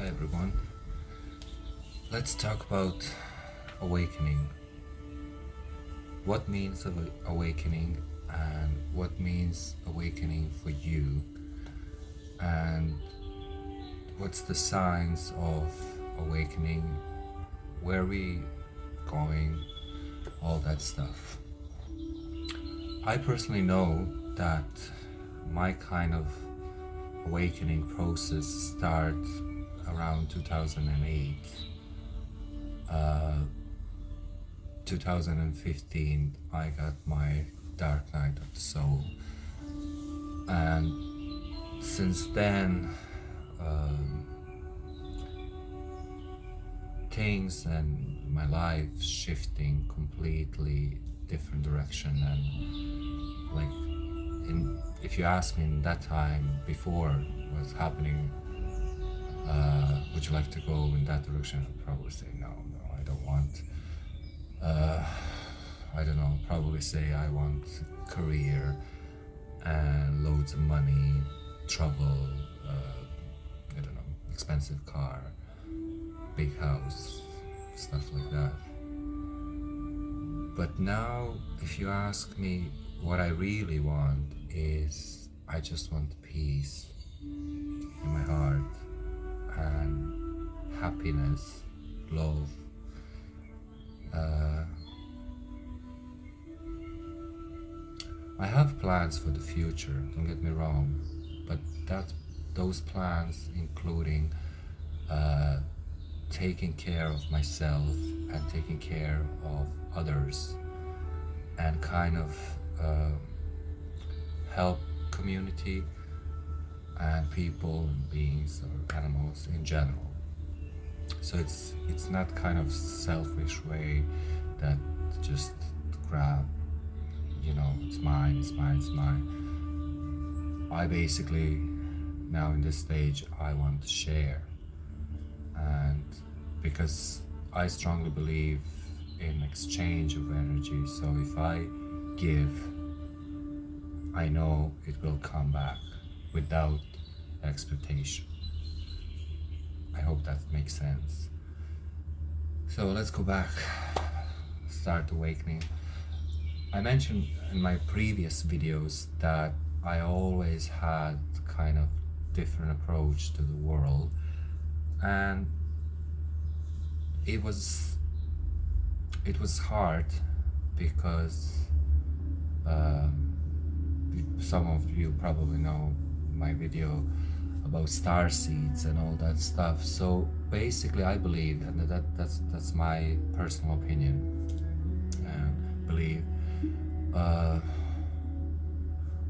Hi everyone. Let's talk about awakening. What means awakening and what means awakening for you, and what's the signs of awakening, where we going, all that stuff. I personally know that my kind of awakening process starts around 2008. 2015 I got my Dark Night of the Soul, and since then things and my life shifting completely different direction. And like, if you ask me in that time before what's happening, would you like to go in that direction, I'd probably say no, I don't want. I don't know, probably say I want career and loads of money, travel, I don't know, expensive car, big house, stuff like that. But now, if you ask me what I really want, is I just want peace in my heart and happiness, love. I have plans for the future, don't get me wrong, but those plans including taking care of myself and taking care of others, and kind of help community and people and beings or animals in general. So it's not kind of selfish way that just grab, it's mine, it's mine, it's mine. I basically, now in this stage, I want to share. And because I strongly believe in exchange of energy, so if I give, I know it will come back without expectation. I hope that makes sense. So let's go back, start awakening. I mentioned in my previous videos that I always had kind of different approach to the world, and it was hard because some of you probably know my video about star seeds and all that stuff. So basically I believe, and that's my personal opinion and believe,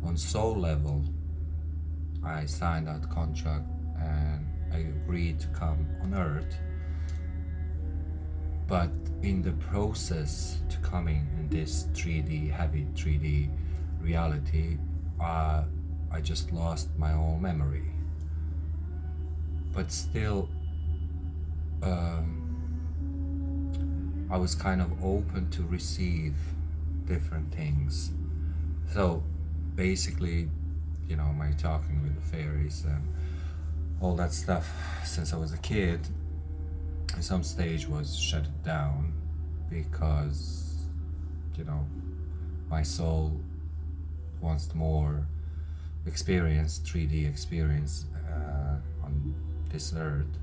on soul level I signed that contract and I agreed to come on earth, but in the process to coming in this 3D, heavy 3D reality, I just lost my own memory. But still, I was kind of open to receive different things. So basically, my talking with the fairies and all that stuff since I was a kid, at some stage was shut down because, my soul wants more experience, 3D experience on this earth.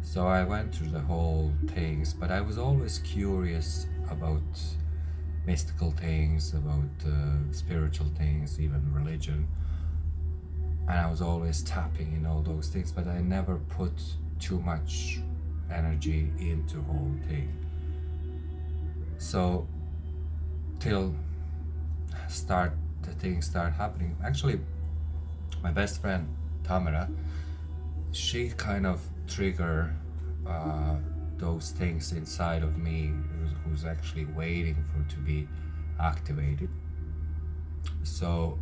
So I went through the whole things, but I was always curious about mystical things, about spiritual things, even religion. And I was always tapping in all those things, but I never put too much energy into the whole thing. So till the things start happening. Actually, my best friend Tamara, she kind of triggered those things inside of me, who's actually waiting for to be activated. So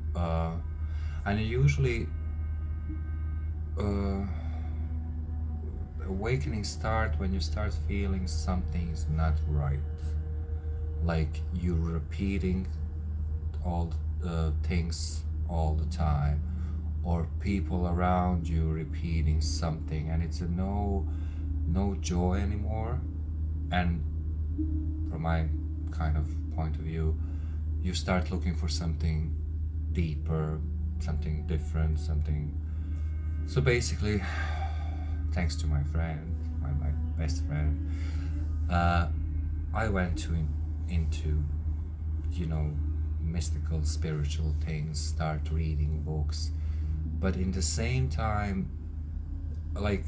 and usually awakening start when you start feeling something's not right, like you're repeating all the things all the time, or people around you repeating something, and it's a no joy anymore. And from my kind of point of view, you start looking for something deeper, something different, something. So basically, thanks to my friend, my best friend, uh, I went into, you know, mystical, spiritual things, start reading books. But in the same time, like,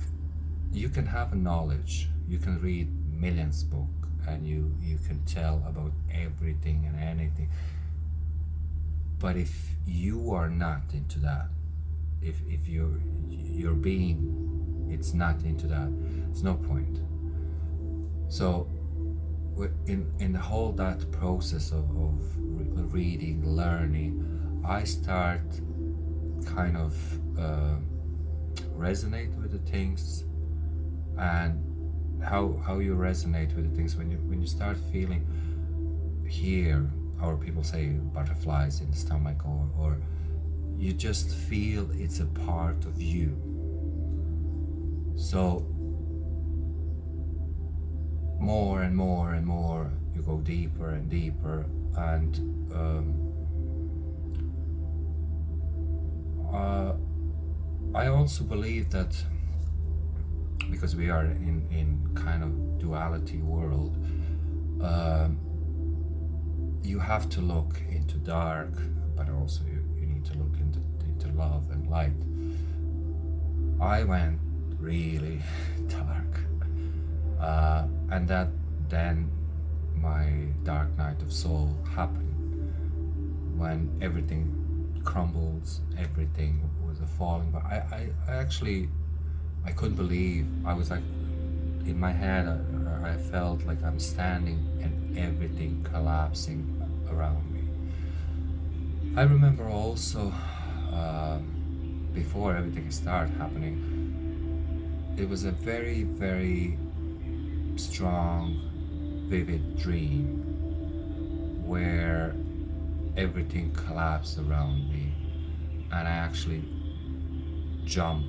you can have a knowledge, you can read millions book, and you can tell about everything and anything. But if you are not into that, if your being it's not into that, it's no point. So in the whole that process of reading, learning, I start kind of resonate with the things. And how you resonate with the things when you start feeling here, or people say butterflies in the stomach, or you just feel it's a part of you. So more and more and more you go deeper and deeper. And I also believe that because we are in kind of duality world, you have to look into dark, but also you need to look into love and light. I went really dark, and that then my dark night of soul happened when everything crumbles, everything was a falling. But I actually I couldn't believe. I was like, in my head, I felt like I'm standing and everything collapsing around me. I remember also, before everything started happening, it was a very, very strong, vivid dream where everything collapsed around me, and I actually jumped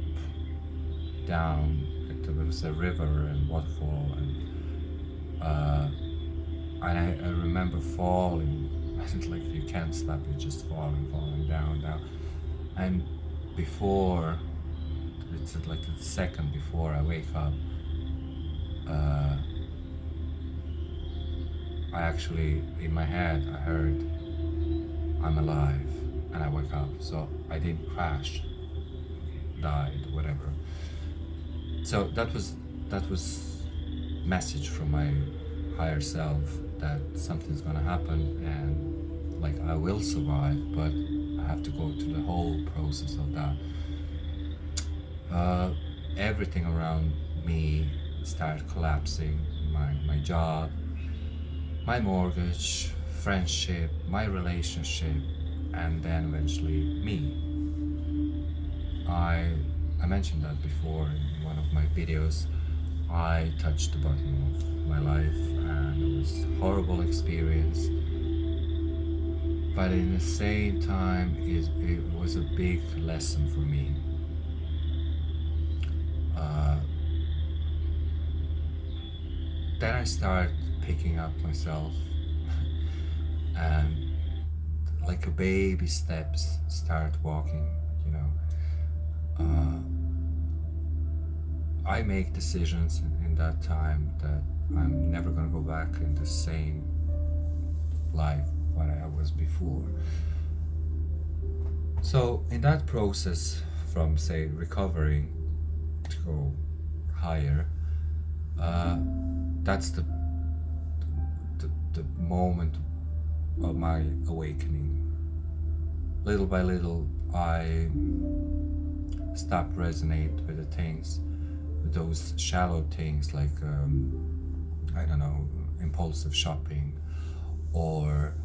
down. There was a river and waterfall, and I remember falling. Like, you can't stop, you're just falling down. And before, it's like a second before I wake up, I actually, in my head, I heard, I'm alive, and I woke up. So I didn't crash, died, whatever. So that was message from my higher self that something's gonna happen, and like I will survive, but I have to go through the whole process of that. Everything around me started collapsing. My job, my mortgage, friendship, my relationship, and then eventually me. I mentioned that before in one of my videos. I touched the bottom of my life, and it was a horrible experience. But in the same time, it was a big lesson for me. Then I start picking up myself and, like a baby steps, start walking, you know. I make decisions in that time that I'm never gonna go back in the same life what I was before. So in that process, from say recovering to go higher, that's the moment of my awakening. Little by little, I stopped resonate with the things, with those shallow things like I don't know, impulsive shopping, or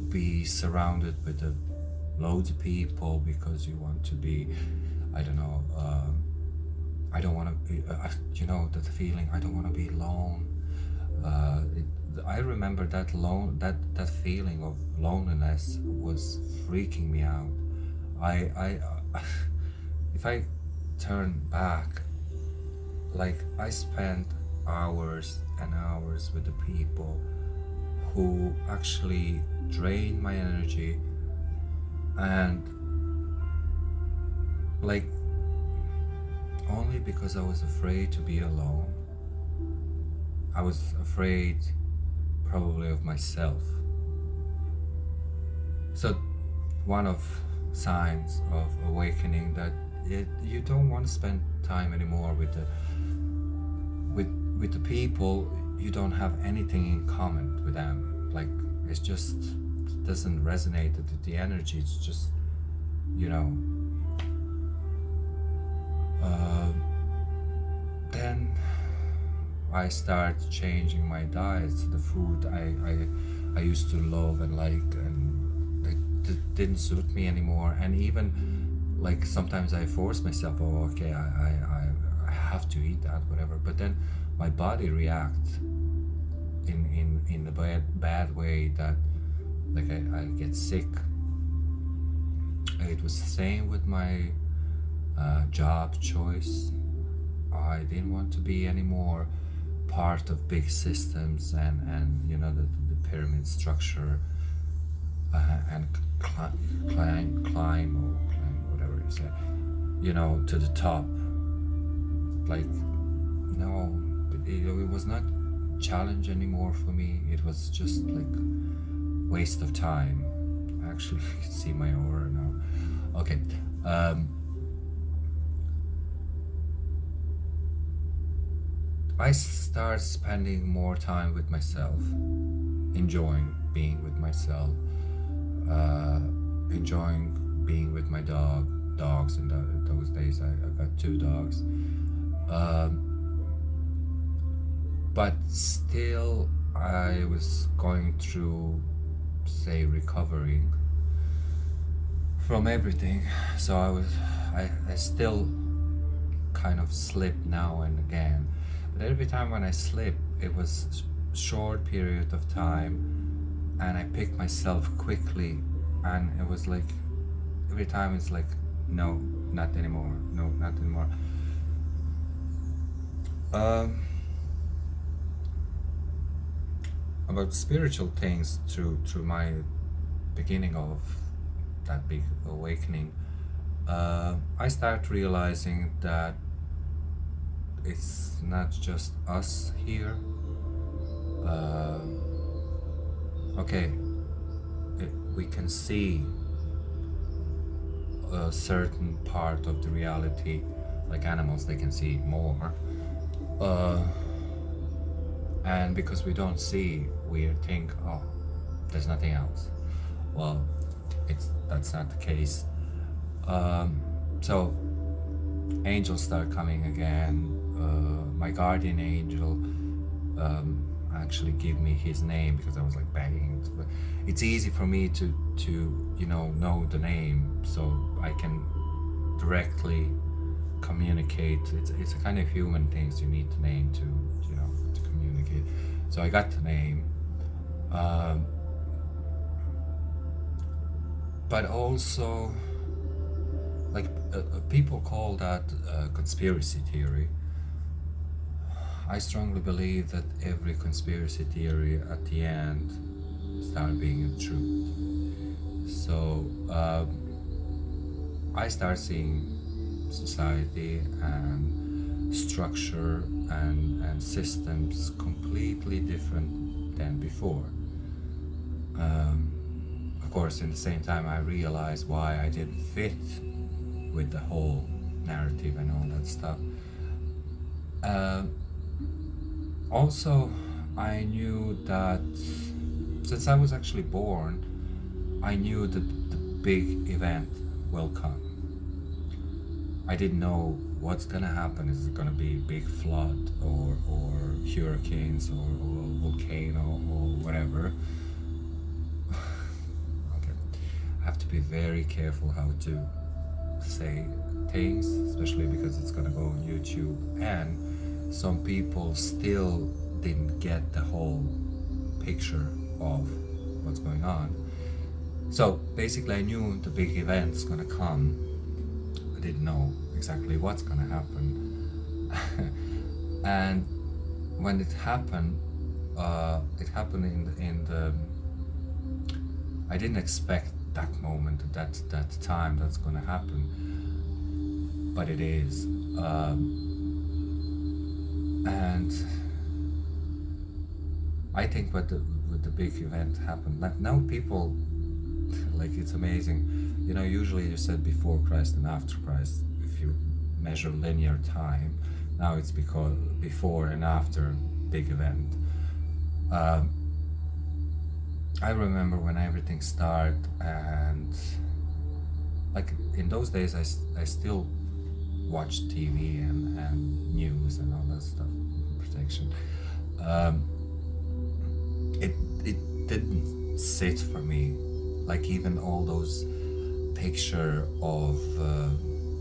be surrounded with loads of people because you want to be, I don't know. I don't want to be, you know, that feeling. I don't want to be alone. I remember that that feeling of loneliness was freaking me out. I if I turn back, like I spent hours and hours with the people who actually drain my energy, and like only because I was afraid to be alone. I was afraid probably of myself. So one of signs of awakening that you don't want to spend time anymore with the people you don't have anything in common with them. Like it's just doesn't resonate with the energy. It's just, you know. Then I start changing my diet. The food I used to love and like, and it didn't suit me anymore. And even like sometimes I force myself, oh okay, I have to eat that, whatever. But then my body reacts in the bad way that like I get sick. It was the same with my job choice. I didn't want to be anymore part of big systems and you know the pyramid structure, and climb whatever you say, you know, to the top. Like no, it was not challenge anymore for me. It was just like waste of time. Actually, you can see my aura now. Okay. I start spending more time with myself, enjoying being with myself, enjoying being with my dogs. In those days, I got 2 dogs. But still, I was going through, say, recovering from everything. So I still kind of slip now and again. But every time when I slip, it was short period of time, and I picked myself quickly, and it was like every time it's like, no, not anymore, no, not anymore. About spiritual things through my beginning of that big awakening, I start realizing that it's not just us here. Okay, we can see a certain part of the reality, like animals, they can see more. And because we don't see, we think, oh, there's nothing else. Well, that's not the case. So angels start coming again. My guardian angel actually gave me his name because I was like begging. It's easy for me to know the name, so I can directly communicate. It's a kind of human things. You need the name to communicate. So I got the name, but also like people call that conspiracy theory. I strongly believe that every conspiracy theory at the end start being a truth. So I start seeing society and structure and systems completely different than before. Of course, in the same time, I realized why I didn't fit with the whole narrative and all that stuff. Also, I knew that since I was actually born, I knew that the big event will come. I didn't know what's gonna happen. Is it gonna be a big flood or hurricanes or volcano or whatever? Okay, I have to be very careful how to say things, especially because it's gonna go on YouTube, and some people still didn't get the whole picture of what's going on. So basically, I knew the big event's gonna come. I didn't know exactly what's gonna happen. And when it happened in the. I didn't expect that moment, that time that's gonna happen, but it is. And I think with the big event happened. Now people, like, it's amazing. You know, usually you said before Christ and after Christ. If you measure linear time, now it's because before and after big event. I remember when everything started, and like in those days, I still watched TV and news and all that stuff, protection. Um, it didn't sit for me, like even all those picture of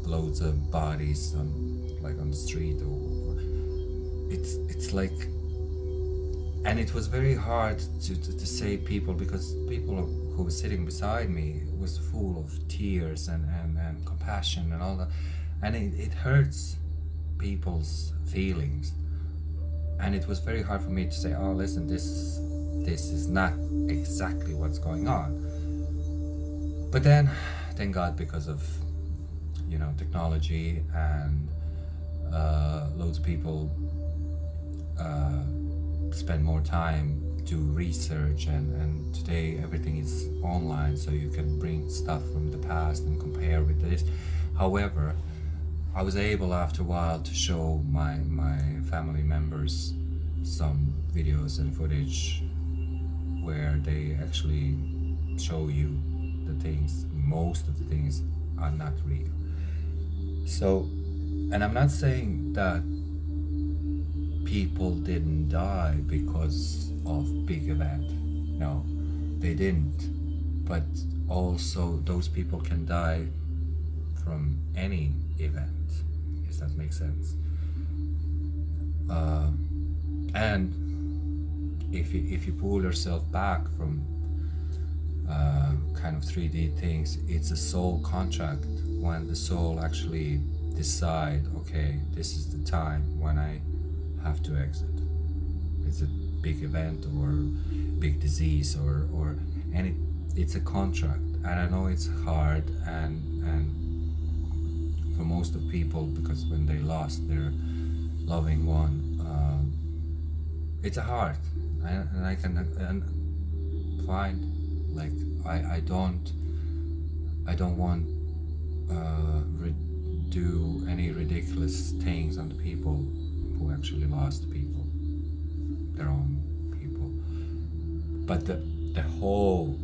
loads of bodies on the street, or it's like, and it was very hard to say people, because people who were sitting beside me was full of tears and compassion and all that, and it hurts people's feelings, and it was very hard for me to say, oh listen, this is not exactly what's going on. But then, thank God, because of, you know, technology, and loads of people spend more time to research, and today everything is online, so you can bring stuff from the past and compare with this. However, I was able after a while to show my family members some videos and footage where they actually show you the things, most of the things are not real. So, and I'm not saying that people didn't die because of big event. No, they didn't. But also those people can die from any event, if that makes sense. And if you pull yourself back from kind of 3D things, it's a soul contract, when the soul actually decide, okay, this is the time when I have to exit. It's a big event or big disease or any, it's a contract. And I know it's hard, and for most of people, because when they lost their loving one, it's hard, and I can find, like, I don't want do any ridiculous things on the people who actually lost people, their own people. But the whole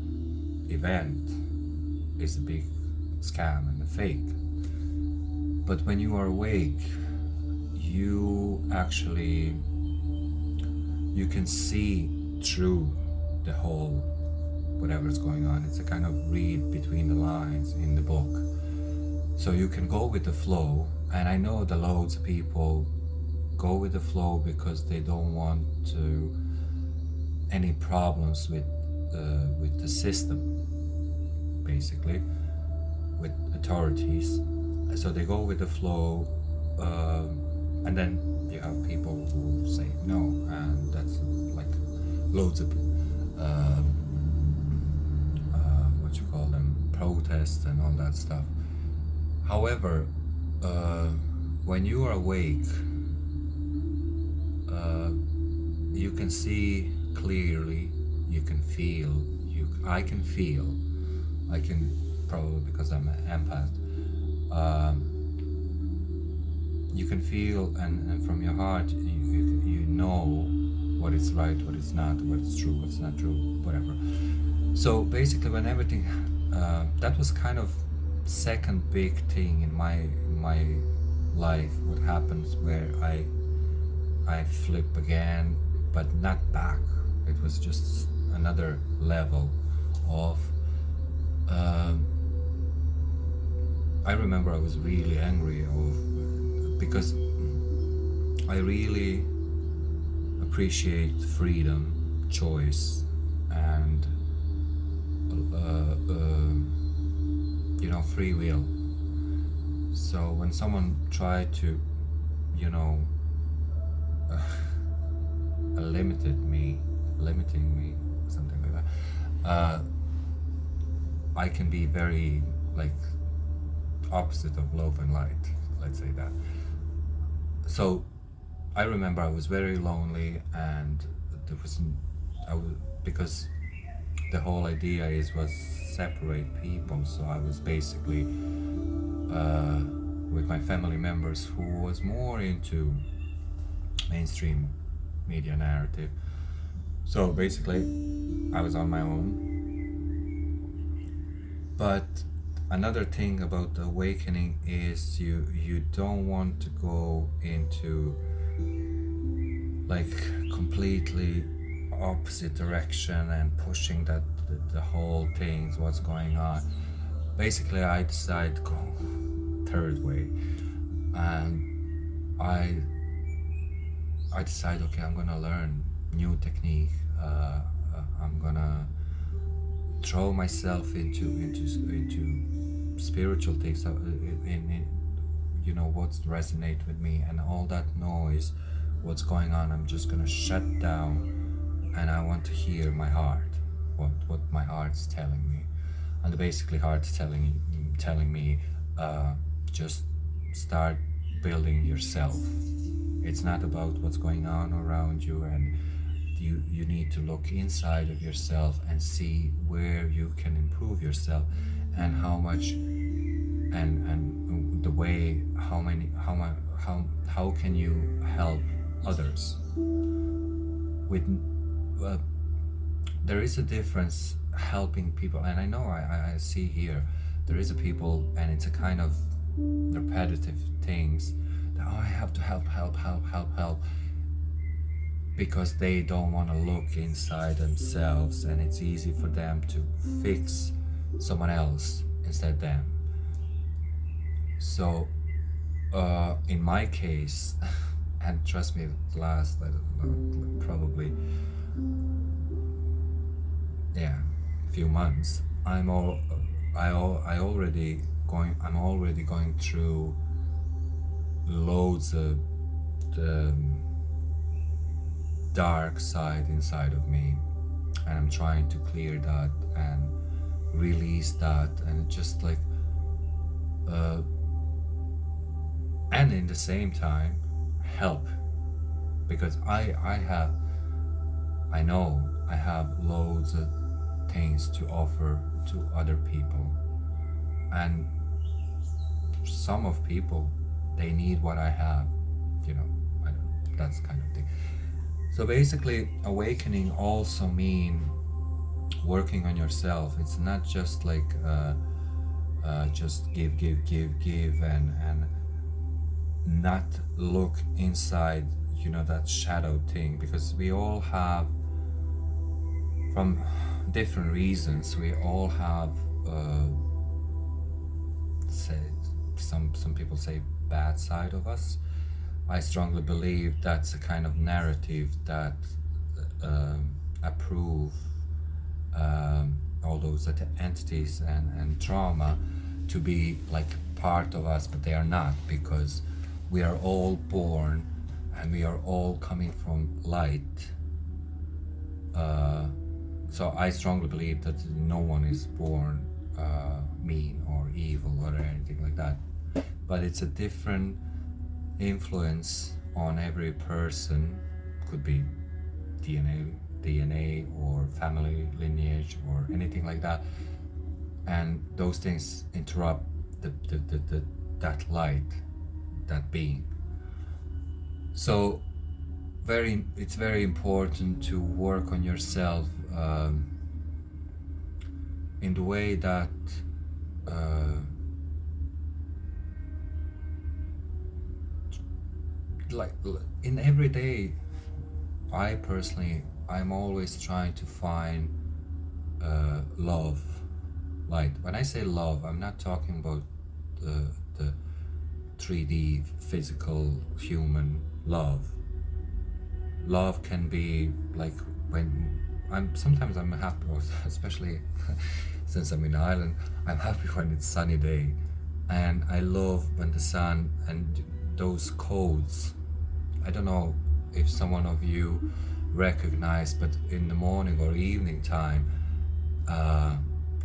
event is a big scam and a fake. But when you are awake, you actually, you can see through the whole whatever's going on. It's a kind of read between the lines in the book. So you can go with the flow, and I know the loads of people go with the flow because they don't want to any problems with the system, basically, with authorities. So they go with the flow, and then you have people who say no, and that's like loads of what you call them, protests and all that stuff. However, when you are awake, you can see clearly, you can feel, I can feel, I can, probably because I'm an empath, you can feel, and from your heart, you know what is right, what is not, what is true, what's not true, whatever. So basically, when everything, that was kind of second big thing in my life. What happens where I flip again, but not back. It was just another level of. I remember I was really angry because I really appreciate freedom, choice, and free will. So when someone tried to, you know, uh, limiting me, something like that, I can be very like opposite of love and light, let's say that. So I remember I was very lonely, and there was I was because the whole idea was separate people. So I was basically with my family members who was more into mainstream media narrative. So basically, I was on my own. But another thing about the awakening is you don't want to go into like completely opposite direction and pushing that the whole things what's going on. Basically, I decided to go third way, and I decided, okay, I'm gonna learn new technique. I'm gonna throw myself into spiritual things, in what's resonate with me, and all that noise, what's going on, I'm just gonna shut down, and I want to hear my heart, what my heart's telling me. And basically heart's telling me, just start building yourself. It's not about what's going on around you, and you need to look inside of yourself and see where you can improve yourself, and how much, and the way, how can you help others with there is a difference helping people. And I know I see here there is a people, and it's a kind of repetitive things that, I have to help, because they don't want to look inside themselves, and it's easy for them to fix someone else instead them. So in my case, and trust me, last, I don't know, probably few months, I'm already going through loads of the dark side inside of me, and I'm trying to clear that and release that, and just like and in the same time help, because I know I have loads of things to offer to other people, and some of people, they need what I have, I don't, that's kind of thing. So basically, awakening also mean working on yourself. It's not just like just give, and not look inside, that shadow thing, because we all have, from different reasons, we all have say, some people say bad side of us. I strongly believe that's a kind of narrative that approve all those entities and trauma to be like part of us, but they are not, because we are all born and we are all coming from light. So I strongly believe that no one is born mean or evil or anything like that, but it's a different influence on every person. Could be DNA or family lineage or anything like that, and those things interrupt that light, that being. So it's very important to work on yourself in the way that like in every day, I'm always trying to find love, light. When I say love, I'm not talking about the 3D physical human love. Love can be like when sometimes I'm happy, or especially since I'm in Ireland, I'm happy when it's sunny day, and I love when the sun and those codes. I don't know if someone of you recognize, but in the morning or evening time, uh,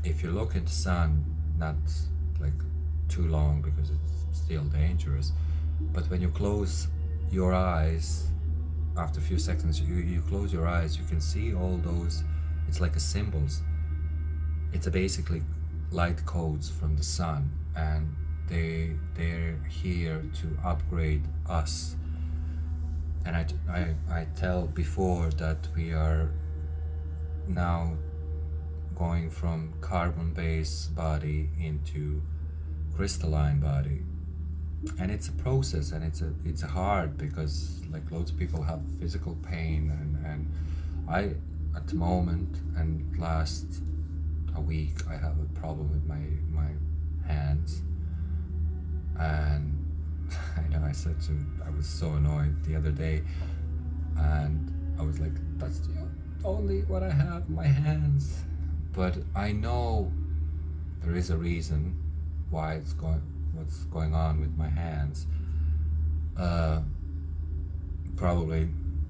if you look in the sun, not like too long because it's still dangerous, but when you close your eyes, after a few seconds, you close your eyes, you can see all those. It's like a symbols. It's a basically light codes from the sun, and they're here to upgrade us. And I tell before that we are now going from carbon-based body into crystalline body, and it's a process, and it's hard because like loads of people have physical pain, and I at the moment and last a week I have a problem with my hands, and I know I was so annoyed the other day, and I was like, that's the only what I have, my hands. But I know there is a reason why what's going on with my hands. Probably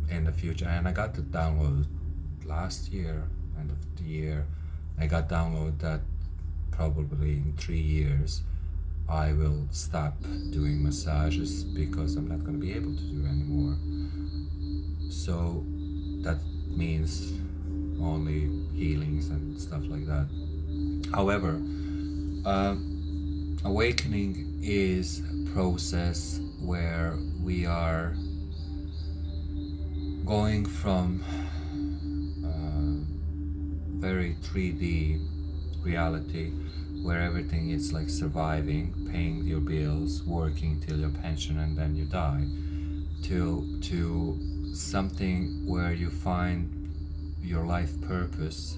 in the future, and I got the download last year, end of the year. I got download that probably in 3 years I will stop doing massages because I'm not going to be able to do anymore. So that means only healings and stuff like that. However, awakening is a process where we are going from very 3D reality where everything is like surviving, paying your bills, working till your pension and then you die, to something where you find your life purpose,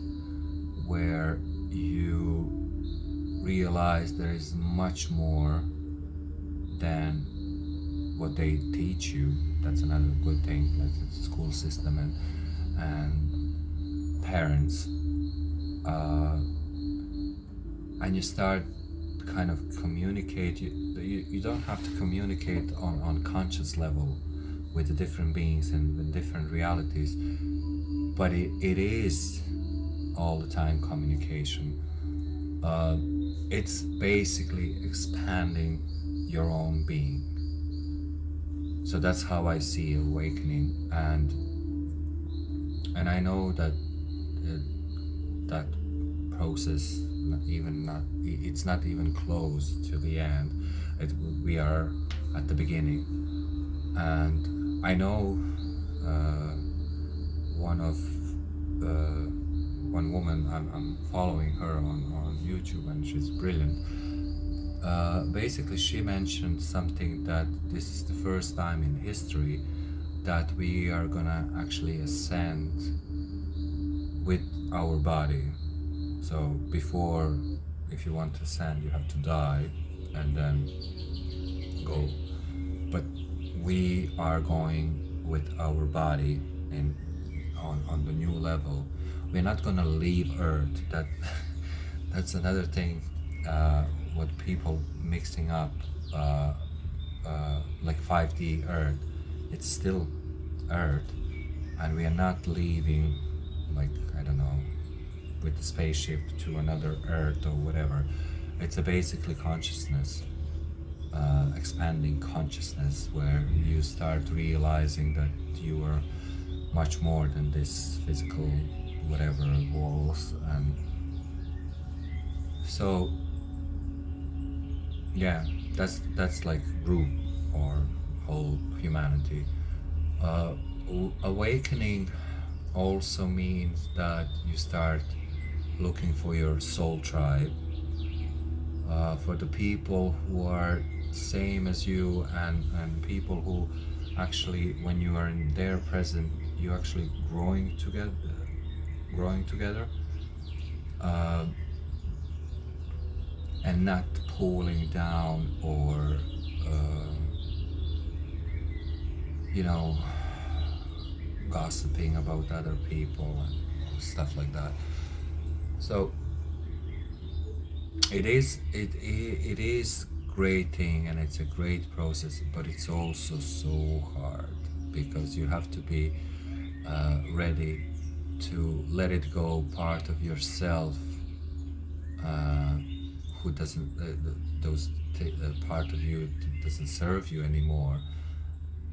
where you realize there is much more than what they teach you. That's another good thing, like the school system and parents. And you start kind of communicate. You don't have to communicate on conscious level with the different beings and the different realities, but it is all the time communication. It's basically expanding your own being. So that's how I see awakening, and I know that that process it's not even close to the end. We are at the beginning, and I know one woman, I'm following her on YouTube, and she's brilliant. Basically, she mentioned something that this is the first time in history that we are gonna actually ascend with our body. So before, if you want to ascend, you have to die and then go. But we are going with our body on the new level. We're not gonna leave Earth. That's another thing. What people mixing up, like 5D Earth. It's still Earth, and we are not leaving, like, I don't know, with the spaceship to another Earth or whatever. It's a basically consciousness, expanding consciousness, where you start realizing that you are much more than this physical whatever walls. And so yeah, that's like group or whole humanity. Awakening also means that you start looking for your soul tribe, for the people who are same as you, and people who actually, when you are in their present, you actually growing together, and not pulling down or gossiping about other people and stuff like that. So it is great thing, and it's a great process, but it's also so hard because you have to be ready to let it go part of yourself uh, who doesn't those part of you doesn't serve you anymore,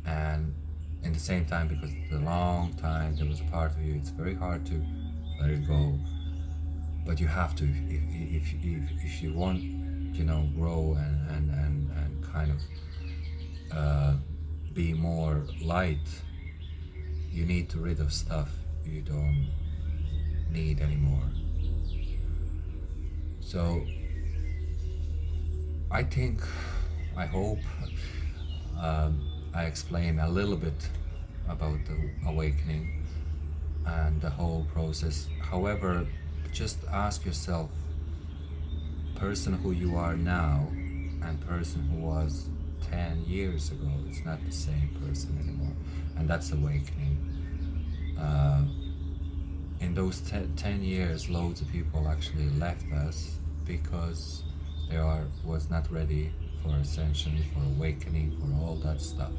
and in the same time, because the long time there was a part of you, it's very hard to let it go, but you have to if you want, grow and kind of be more light. You need to rid of stuff you don't need anymore. So I think, I hope, I explain a little bit about the awakening and the whole process. However, just ask yourself, person who you are now and person who was 10 years ago, it's not the same person anymore. And that's awakening. In those 10 years, loads of people actually left us because was not ready for ascension, for awakening, for all that stuff.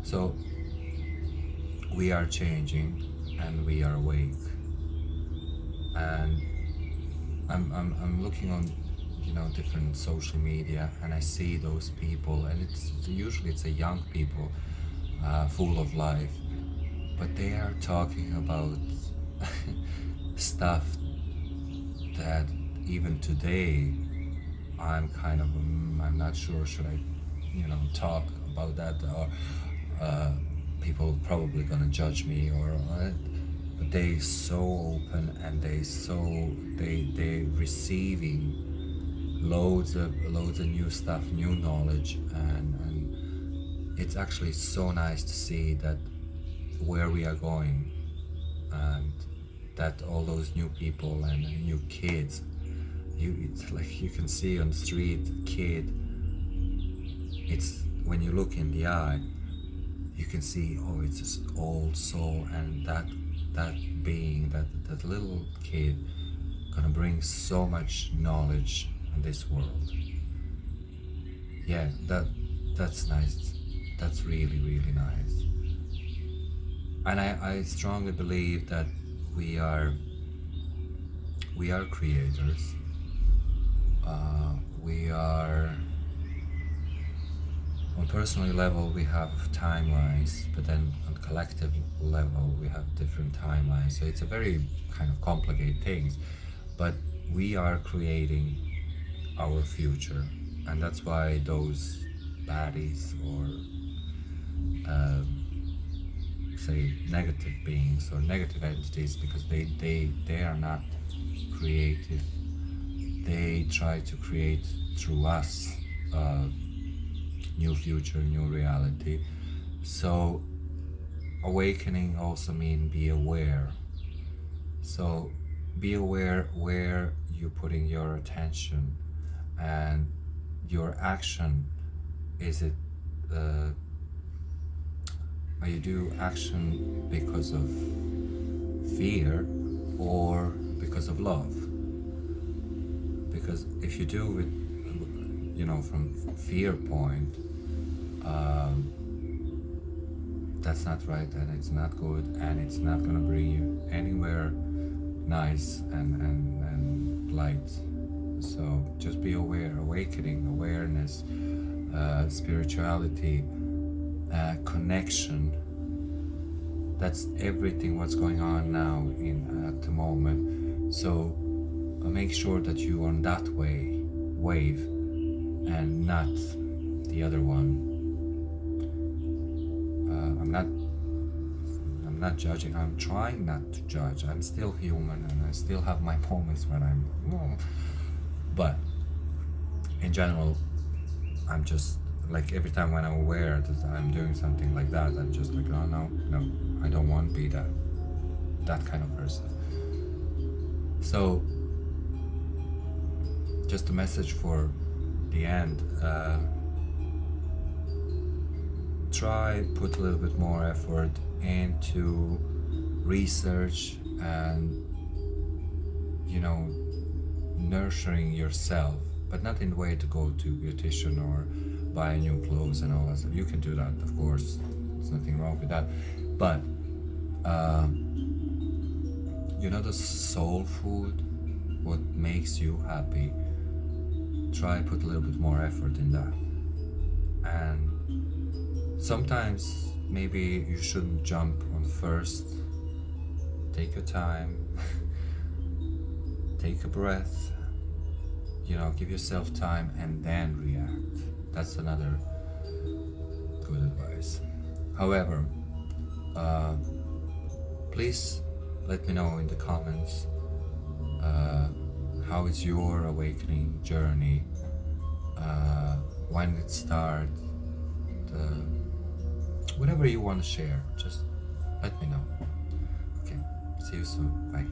So we are changing and we are awake. And I'm looking on different social media, and I see those people, and it's a young people, full of life, but they are talking about stuff that even today I'm kind of I'm not sure, should I talk about that, or people probably gonna judge me, or but they so open, and they receiving loads of new stuff, new knowledge, and it's actually so nice to see that where we are going, and that all those new people and new kids, it's like you can see on the street kid, it's when you look in the eye, you can see, oh, it's this old soul, and that being, that little kid gonna bring so much knowledge in this world. Yeah, that's nice. That's really, really nice. And I strongly believe that we are creators. We are, on personal level, we have timelines, but then on collective level we have different timelines. So it's a very kind of complicated things, but we are creating our future, and that's why those baddies, or say negative beings or negative entities, because they are not creative. They try to create through us new future, new reality. So awakening also means be aware. So be aware where you're putting your attention, and your action. Is it you do action because of fear or because of love? Because if you do it from fear point, that's not right, and it's not good, and it's not going to bring you anywhere nice and light. So just be aware. Awakening, awareness, spirituality, connection, that's everything what's going on now at the moment. So make sure that you are on that wave and not the other one. I'm not judging. I'm trying not to judge. I'm still human, and I still have my moments when I'm but in general, I'm just like, every time when I'm aware that I'm doing something like that, I'm just like, oh no, I don't want to be that kind of person. So just a message for the end, try put a little bit more effort into research and nurturing yourself, but not in the way to go to beautician or buy new clothes and all that stuff. You can do that, of course. There's nothing wrong with that. But the soul food, what makes you happy, try put a little bit more effort in that. And sometimes maybe you shouldn't jump on first. Take your time. Take a breath. Give yourself time and then react. That's another good advice. However, please let me know in the comments how is your awakening journey, when it started, whatever you want to share, just let me know. Okay, see you soon, bye.